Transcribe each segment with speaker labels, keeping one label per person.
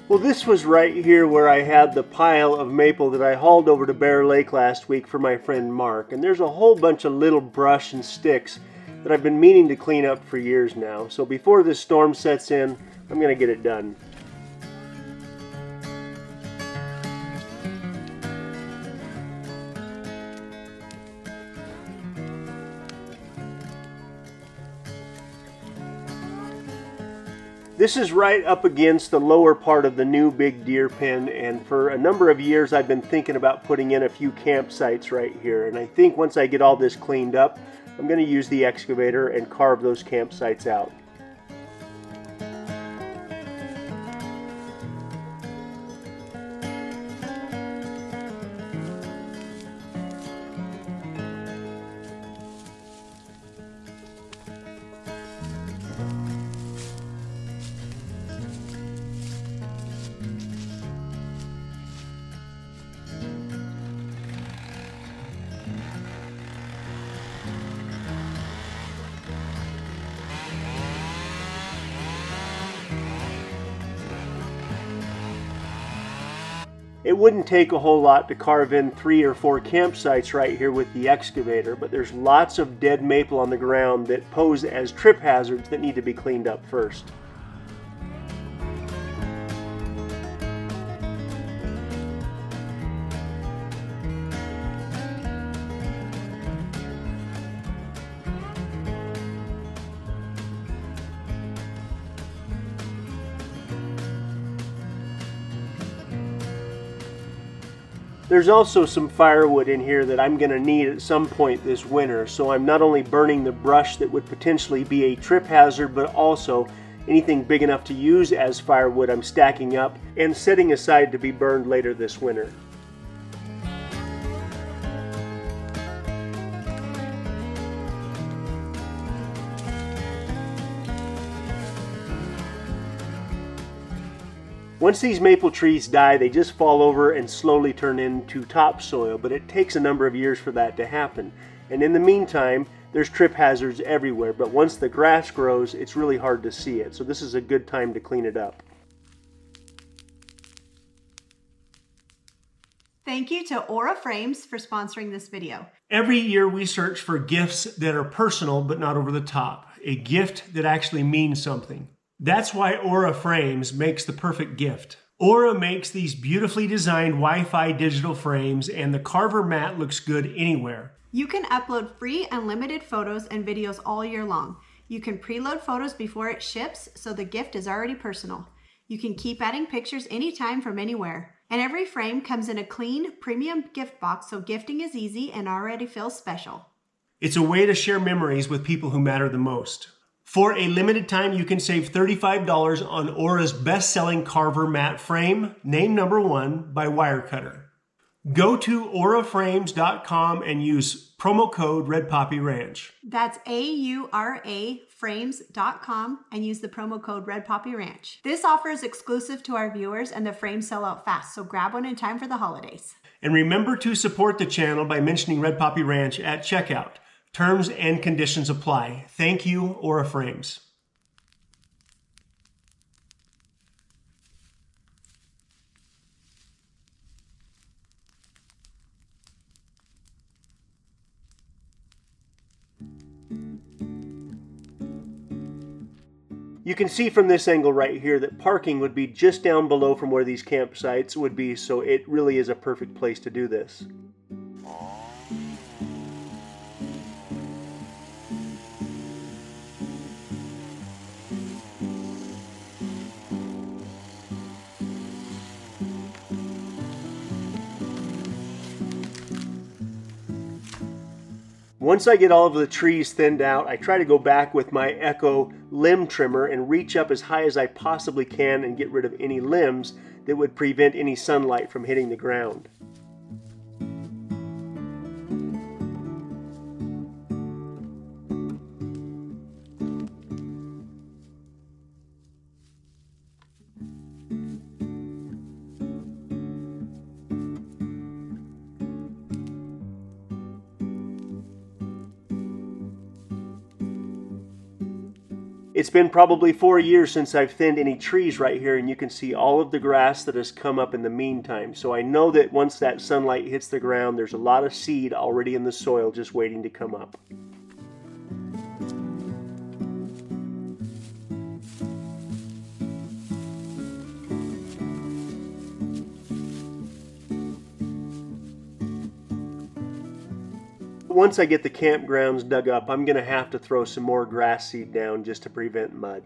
Speaker 1: Well, this was right here where I had the pile of maple that I hauled over to Bear Lake last week for my friend Mark. And there's a whole bunch of little brush and sticks that I've been meaning to clean up for years now. So before this storm sets in, I'm going to get it done. This is right up against the lower part of the new big deer pen, and for a number of years I've been thinking about putting in a few campsites right here. And I think once I get all this cleaned up, I'm going to use the excavator and carve those campsites out. It wouldn't take a whole lot to carve in 3 or 4 campsites right here with the excavator, but there's lots of dead maple on the ground that pose as trip hazards that need to be cleaned up first. There's also some firewood in here that I'm going to need at some point this winter, so I'm not only burning the brush that would potentially be a trip hazard, but also anything big enough to use as firewood I'm stacking up and setting aside to be burned later this winter. Once these maple trees die, they just fall over and slowly turn into topsoil, but it takes a number of years for that to happen. And in the meantime, there's trip hazards everywhere, but once the grass grows, it's really hard to see it. So this is a good time to clean it up.
Speaker 2: Thank you to Aura Frames for sponsoring this video.
Speaker 1: Every year we search for gifts that are personal but not over the top. A gift that actually means something. That's why Aura Frames makes the perfect gift. Aura makes these beautifully designed Wi-Fi digital frames, and the Carver mat looks good anywhere.
Speaker 2: You can upload free unlimited photos and videos all year long. You can preload photos before it ships, so the gift is already personal. You can keep adding pictures anytime from anywhere. And every frame comes in a clean, premium gift box, so gifting is easy and already feels special.
Speaker 1: It's a way to share memories with people who matter the most. For a limited time, you can save $35 on Aura's best-selling Carver mat frame, named #1 by Wirecutter. Go to auraframes.com and use promo code RedPoppyRanch.
Speaker 2: That's AURA frames.com and use the promo code RedPoppyRanch. This offer is exclusive to our viewers and the frames sell out fast, so grab one in time for the holidays.
Speaker 1: And remember to support the channel by mentioning Red Poppy Ranch at checkout. Terms and conditions apply. Thank you, Aura Frames. You can see from this angle right here that parking would be just down below from where these campsites would be, so it really is a perfect place to do this. Once I get all of the trees thinned out, I try to go back with my Echo limb trimmer and reach up as high as I possibly can and get rid of any limbs that would prevent any sunlight from hitting the ground. It's been probably 4 years since I've thinned any trees right here, and you can see all of the grass that has come up in the meantime. So I know that once that sunlight hits the ground, there's a lot of seed already in the soil just waiting to come up. Once I get the campgrounds dug up, I'm going to have to throw some more grass seed down just to prevent mud.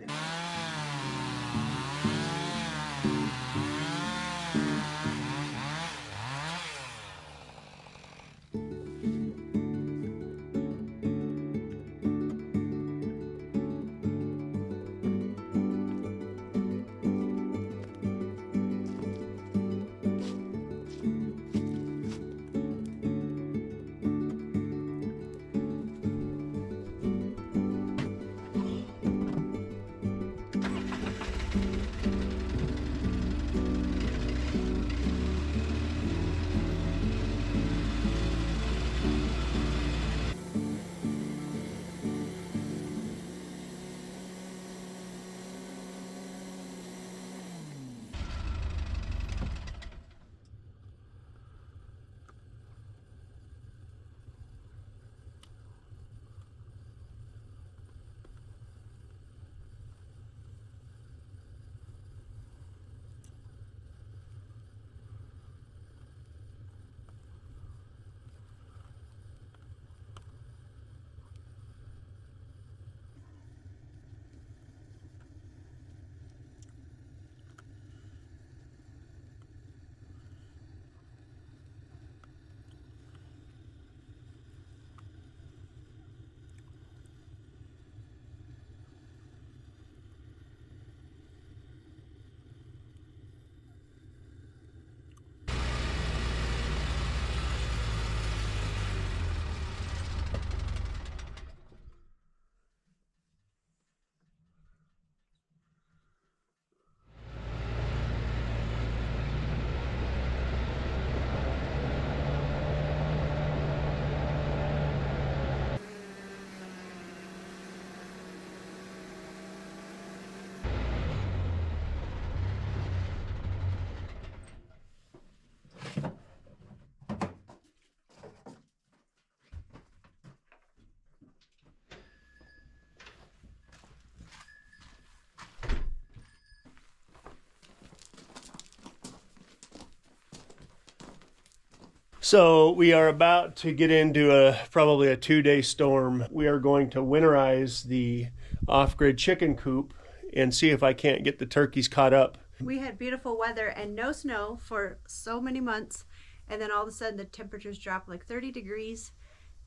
Speaker 1: So we are about to get into probably a 2-day storm. We are going to winterize the off-grid chicken coop and see if I can't get the turkeys caught up.
Speaker 2: We had beautiful weather and no snow for so many months, and then all of a sudden the temperatures dropped like 30 degrees,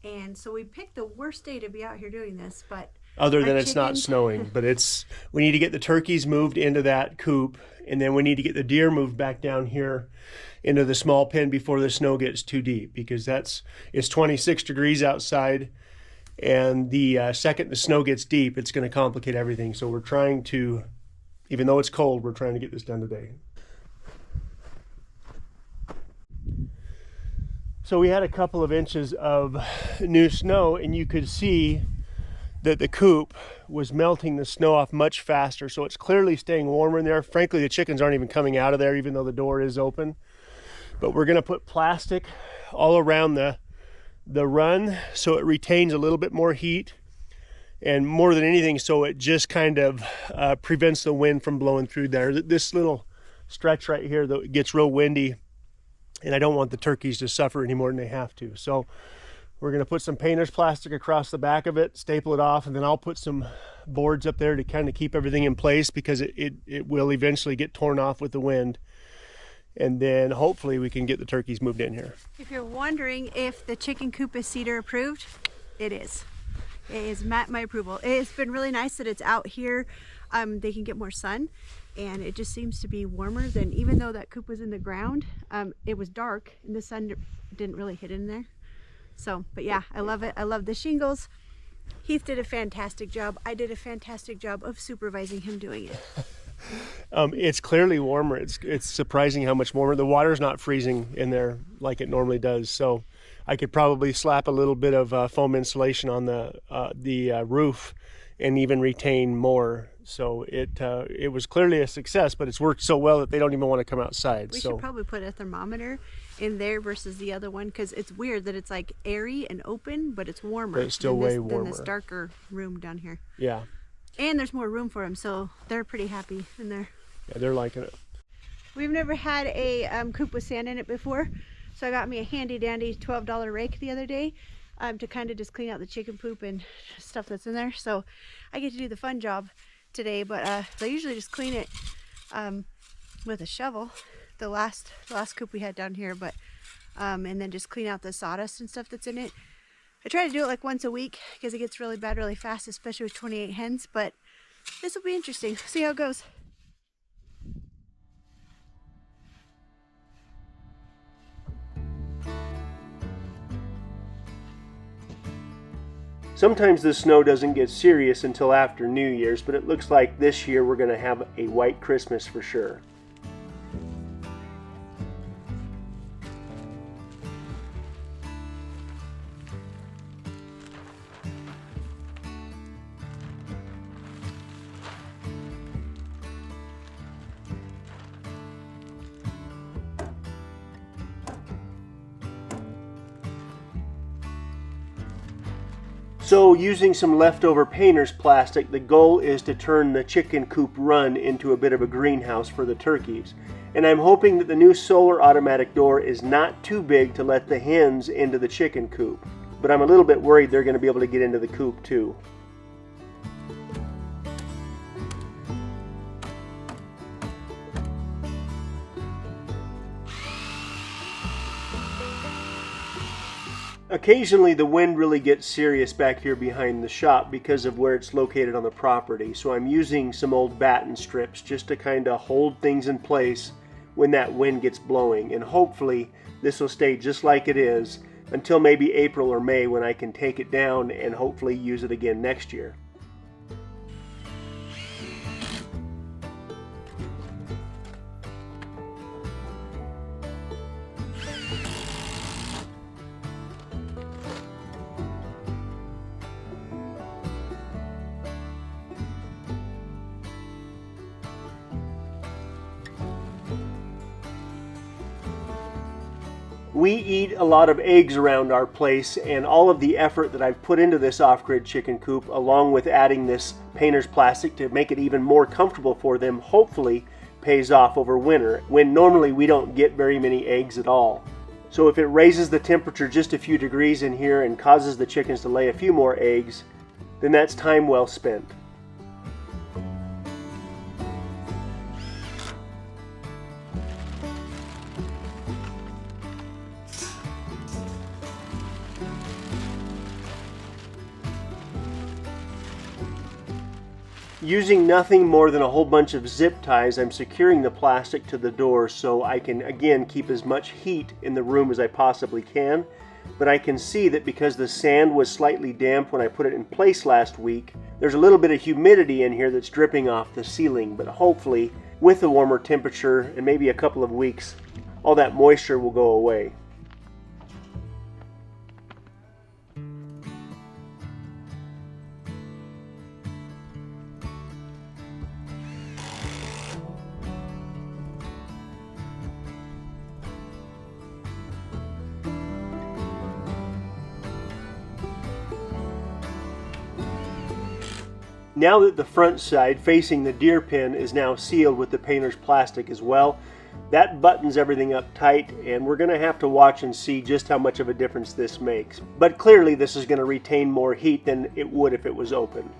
Speaker 2: and so we picked the worst day to be out here doing this. But
Speaker 1: other than it's not snowing, but we need to get the turkeys moved into that coop, and then we need to get the deer moved back down here into the small pen before the snow gets too deep, because it's 26 degrees outside, and the second the snow gets deep, it's going to complicate everything. So we're trying to, even though it's cold, we're trying to get this done today. So we had a couple of inches of new snow, and you could see that the coop was melting the snow off much faster. So it's clearly staying warmer in there. Frankly, the chickens aren't even coming out of there, even though the door is open. But we're going to put plastic all around the run so it retains a little bit more heat, and more than anything, so it just kind of prevents the wind from blowing through there. This little stretch right here that gets real windy, and I don't want the turkeys to suffer any more than they have to. So we're going to put some painter's plastic across the back of it, staple it off, and then I'll put some boards up there to kind of keep everything in place, because it will eventually get torn off with the wind. And then hopefully we can get the turkeys moved in here.
Speaker 2: If you're wondering if the chicken coop is cedar approved, it is. It has met my approval. It's been really nice that it's out here. They can get more sun, and it just seems to be warmer than, even though that coop was in the ground, it was dark and the sun didn't really hit in there. So, but yeah, I love it. I love the shingles. Heath did a fantastic job. I did a fantastic job of supervising him doing it.
Speaker 1: It's clearly warmer. It's surprising how much warmer. The water's not freezing in there like it normally does. So I could probably slap a little bit of foam insulation on the roof and even retain more. So it was clearly a success, but it's worked so well that they don't even want to come outside.
Speaker 2: We should probably put a thermometer in there versus the other one, because it's weird that it's like airy and open, but it's warmer.
Speaker 1: But it's still way warmer
Speaker 2: than this darker room down here.
Speaker 1: Yeah.
Speaker 2: And there's more room for them, so they're pretty happy in there.
Speaker 1: Yeah, they're liking it.
Speaker 2: We've never had a coop with sand in it before, so I got me a handy dandy $12 rake the other day to kind of just clean out the chicken poop and stuff that's in there. So I get to do the fun job today, but I usually just clean it with a shovel. The last coop we had down here, but and then just clean out the sawdust and stuff that's in it. I try to do it like once a week because it gets really bad really fast, especially with 28 hens, but this will be interesting. See how it goes.
Speaker 1: Sometimes the snow doesn't get serious until after New Year's, but it looks like this year we're going to have a white Christmas for sure. So using some leftover painter's plastic, the goal is to turn the chicken coop run into a bit of a greenhouse for the turkeys. And I'm hoping that the new solar automatic door is not too big to let the hens into the chicken coop. But I'm a little bit worried they're going to be able to get into the coop too. Occasionally the wind really gets serious back here behind the shop because of where it's located on the property, so I'm using some old batten strips just to kind of hold things in place when that wind gets blowing, and hopefully this will stay just like it is until maybe April or May, when I can take it down and hopefully use it again next year. We eat a lot of eggs around our place, and all of the effort that I've put into this off-grid chicken coop, along with adding this painter's plastic to make it even more comfortable for them, hopefully pays off over winter, when normally we don't get very many eggs at all. So if it raises the temperature just a few degrees in here and causes the chickens to lay a few more eggs, then that's time well spent. Using nothing more than a whole bunch of zip ties, I'm securing the plastic to the door so I can again keep as much heat in the room as I possibly can. But I can see that because the sand was slightly damp when I put it in place last week, there's a little bit of humidity in here that's dripping off the ceiling. But hopefully, with a warmer temperature and maybe a couple of weeks, all that moisture will go away. Now that the front side facing the deer pen is now sealed with the painter's plastic as well, that buttons everything up tight, and we're going to have to watch and see just how much of a difference this makes. But clearly this is going to retain more heat than it would if it was open.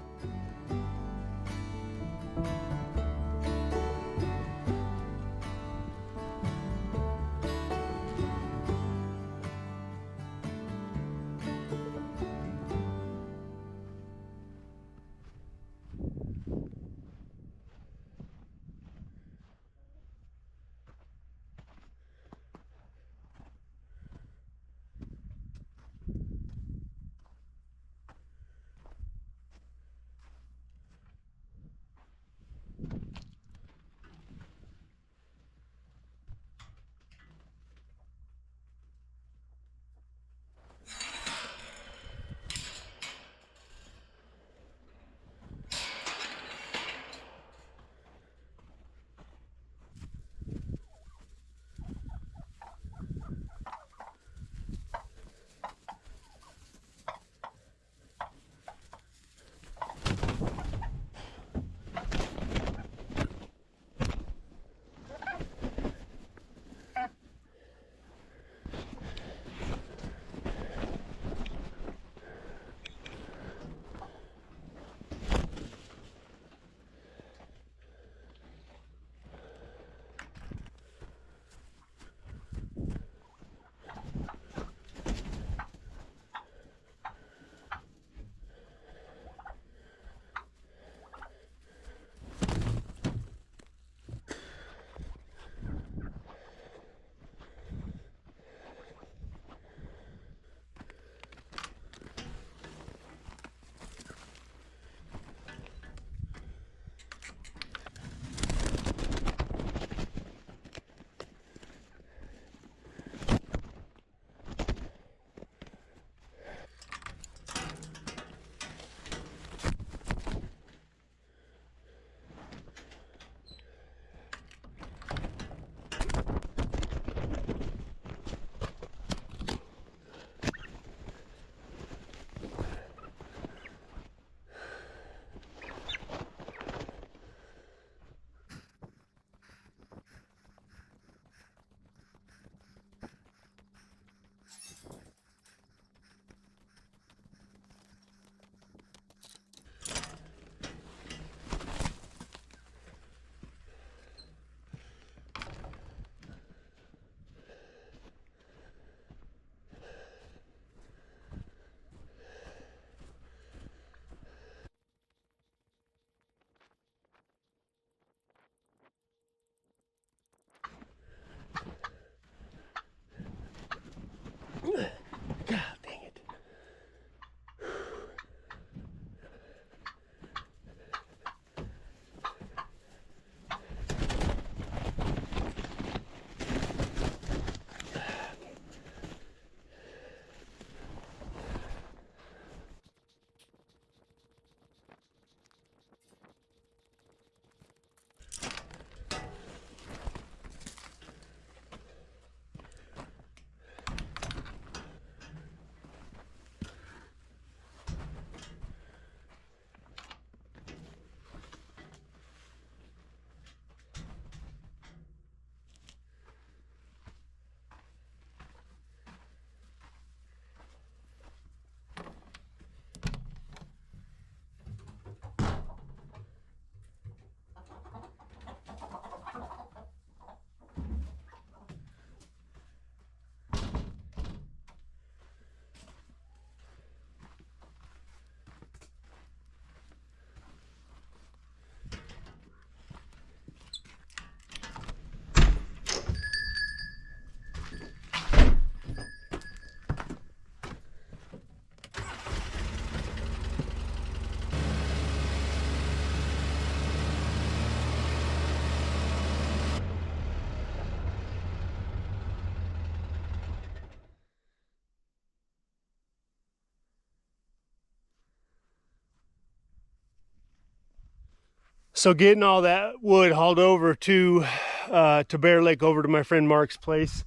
Speaker 1: So getting all that wood hauled over to Bear Lake, over to my friend Mark's place,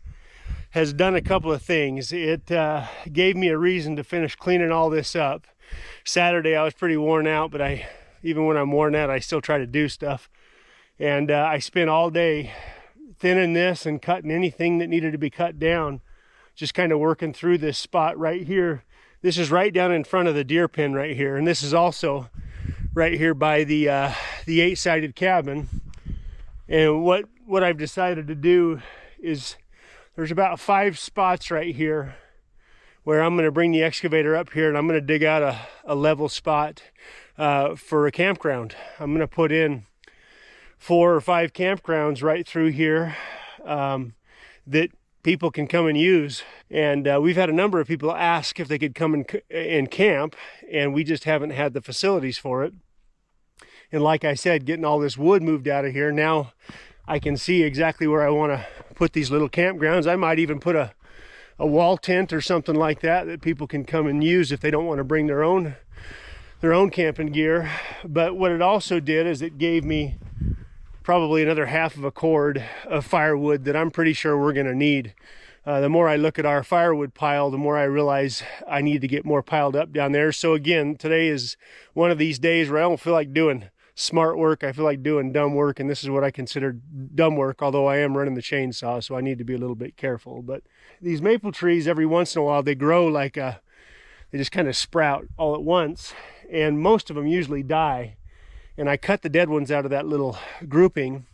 Speaker 1: has done a couple of things. It gave me a reason to finish cleaning all this up. Saturday I was pretty worn out, but even when I'm worn out, I still try to do stuff. And I spent all day thinning this and cutting anything that needed to be cut down, just kind of working through this spot right here. This is right down in front of the deer pen right here, and this is also right here by the 8-sided cabin. And what I've decided to do is, there's about 5 spots right here where I'm going to bring the excavator up here, and I'm going to dig out a level spot for a campground. I'm going to put in 4 or 5 campgrounds right through here that people can come and use. And we've had a number of people ask if they could come and camp, and we just haven't had the facilities for it. And like I said, getting all this wood moved out of here, now I can see exactly where I want to put these little campgrounds. I might even put a wall tent or something like that people can come and use if they don't want to bring their own camping gear. But what it also did is it gave me probably another half of a cord of firewood that I'm pretty sure we're going to need. The more I look at our firewood pile, the more I realize I need to get more piled up down there. So again, today is one of these days where I don't feel like doing smart work. I feel like doing dumb work, and this is what I consider dumb work, although I am running the chainsaw, so I need to be a little bit careful. But these maple trees, every once in a while, they grow like they just kind of sprout all at once, and most of them usually die. And I cut the dead ones out of that little grouping,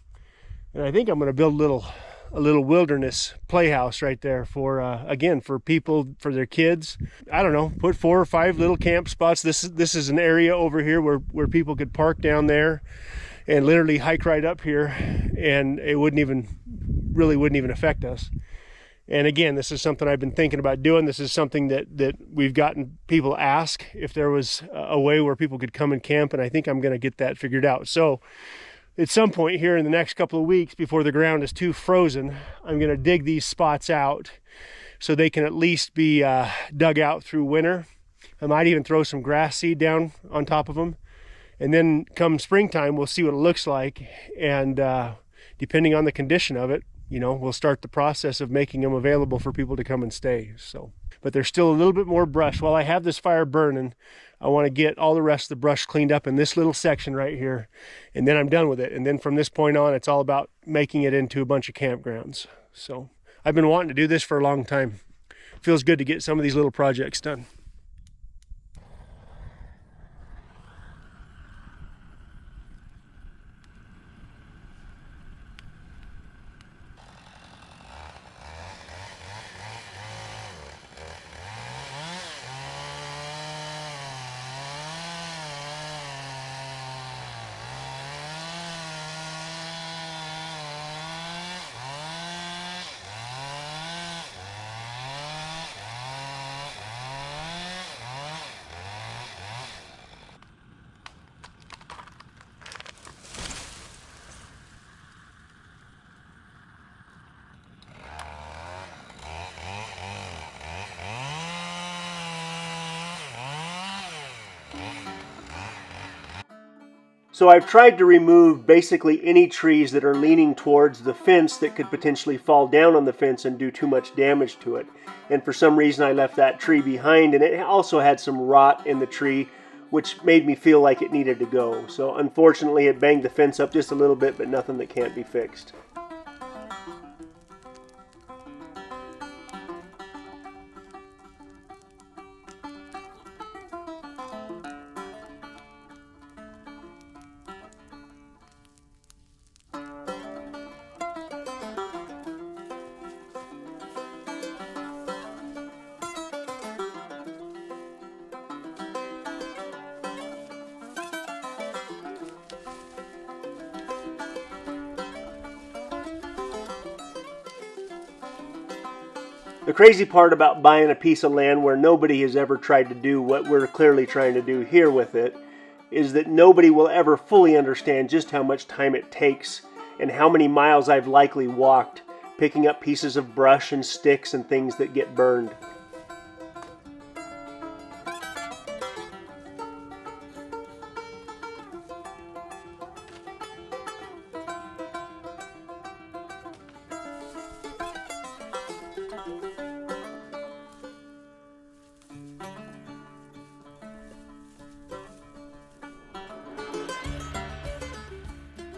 Speaker 1: and I think I'm going to build a little wilderness playhouse right there for again, for people, for their kids. I don't know, put 4 or 5 little camp spots. This is an area over here where people could park down there and literally hike right up here, and it wouldn't even affect us. And again, this is something I've been thinking about doing. This is something that we've gotten people ask if there was a way where people could come and camp, and I think I'm going to get that figured out. So at some point here in the next couple of weeks, before the ground is too frozen, I'm going to dig these spots out so they can at least be dug out through winter. I might even throw some grass seed down on top of them. And then come springtime, we'll see what it looks like. And depending on the condition of it, we'll start the process of making them available for people to come and stay. So, but there's still a little bit more brush. While I have this fire burning, I want to get all the rest of the brush cleaned up in this little section right here, and then I'm done with it. And then from this point on, it's all about making it into a bunch of campgrounds. So I've been wanting to do this for a long time. It feels good to get some of these little projects done. So I've tried to remove basically any trees that are leaning towards the fence that could potentially fall down on the fence and do too much damage to it. And for some reason I left that tree behind, and it also had some rot in the tree, which made me feel like it needed to go. So unfortunately it banged the fence up just a little bit, but nothing that can't be fixed. The crazy part about buying a piece of land where nobody has ever tried to do what we're clearly trying to do here with it is that nobody will ever fully understand just how much time it takes and how many miles I've likely walked picking up pieces of brush and sticks and things that get burned.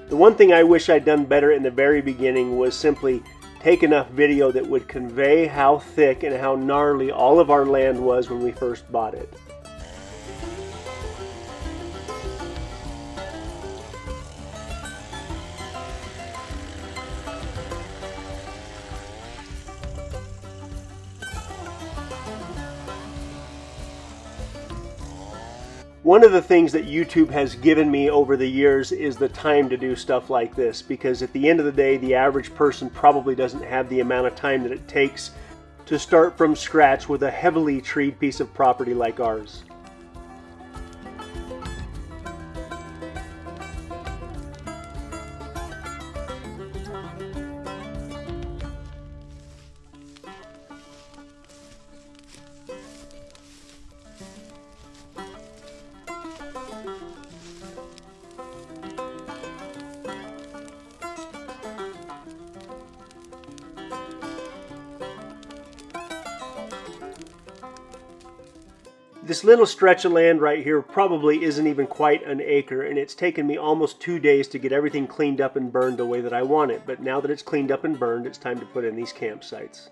Speaker 1: The one thing I wish I'd done better in the very beginning was simply take enough video that would convey how thick and how gnarly all of our land was when we first bought it. One of the things that YouTube has given me over the years is the time to do stuff like this, because at the end of the day, the average person probably doesn't have the amount of time that it takes to start from scratch with a heavily treed piece of property like ours. This little stretch of land right here probably isn't even quite an acre, and it's taken me almost 2 days to get everything cleaned up and burned the way that I want it. But now that it's cleaned up and burned, it's time to put in these campsites.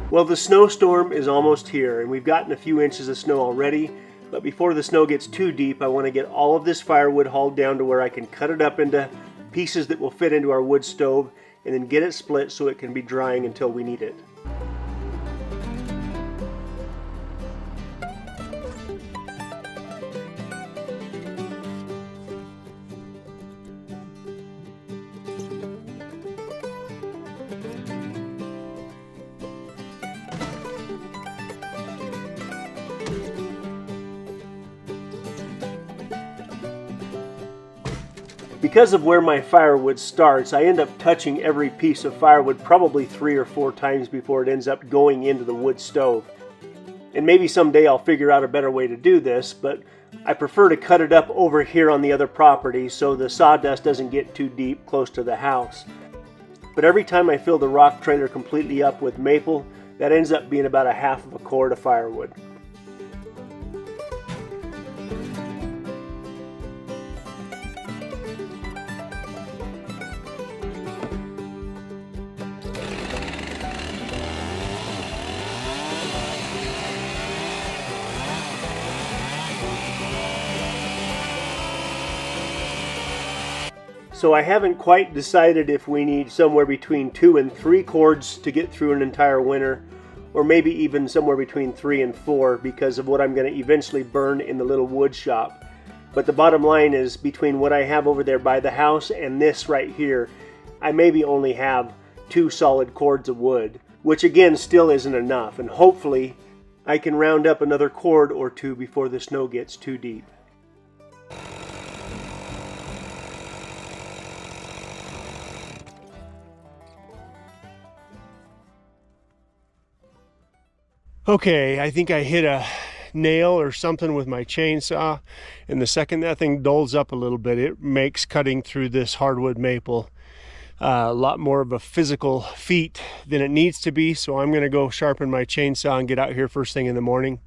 Speaker 1: Well, the snowstorm is almost here, and we've gotten a few inches of snow already, but before the snow gets too deep, I want to get all of this firewood hauled down to where I can cut it up into pieces that will fit into our wood stove, and then get it split so it can be drying until we need it. Because of where my firewood starts, I end up touching every piece of firewood probably 3 or 4 times before it ends up going into the wood stove. And maybe someday I'll figure out a better way to do this, but I prefer to cut it up over here on the other property so the sawdust doesn't get too deep close to the house. But every time I fill the rock trailer completely up with maple, that ends up being about a half of a cord of firewood. So I haven't quite decided if we need somewhere between 2 and 3 cords to get through an entire winter, or maybe even somewhere between 3 and 4 because of what I'm going to eventually burn in the little wood shop. But the bottom line is, between what I have over there by the house and this right here, I maybe only have 2 solid cords of wood, which again still isn't enough, and hopefully I can round up another cord or 2 before the snow gets too deep. Okay, I think I hit a nail or something with my chainsaw, and the second that thing dulls up a little bit, it makes cutting through this hardwood maple a lot more of a physical feat than it needs to be. So I'm going to go sharpen my chainsaw and get out here first thing in the morning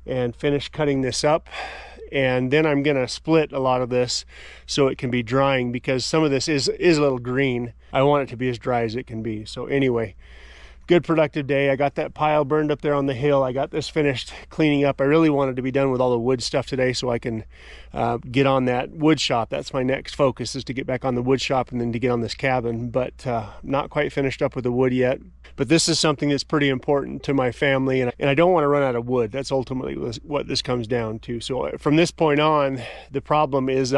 Speaker 1: and finish cutting this up. And then I'm going to split a lot of this so it can be drying, because some of this is a little green. I want it to be as dry as it can be. So anyway, good productive day. I got that pile burned up there on the hill. I got this finished cleaning up. I really wanted to be done with all the wood stuff today so I can get on that wood shop. That's my next focus, is to get back on the wood shop and then to get on this cabin. But not quite finished up with the wood yet. But this is something that's pretty important to my family, and I don't want to run out of wood. That's ultimately what this comes down to. So from this point on, the problem is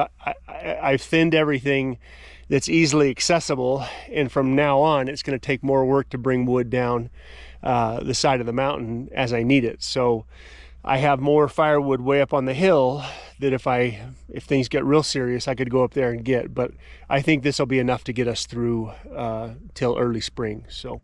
Speaker 1: I've thinned everything that's easily accessible, and from now on it's going to take more work to bring wood down the side of the mountain as I need it. So I have more firewood way up on the hill that if things get real serious, I could go up there and get. But I think this will be enough to get us through till early spring. So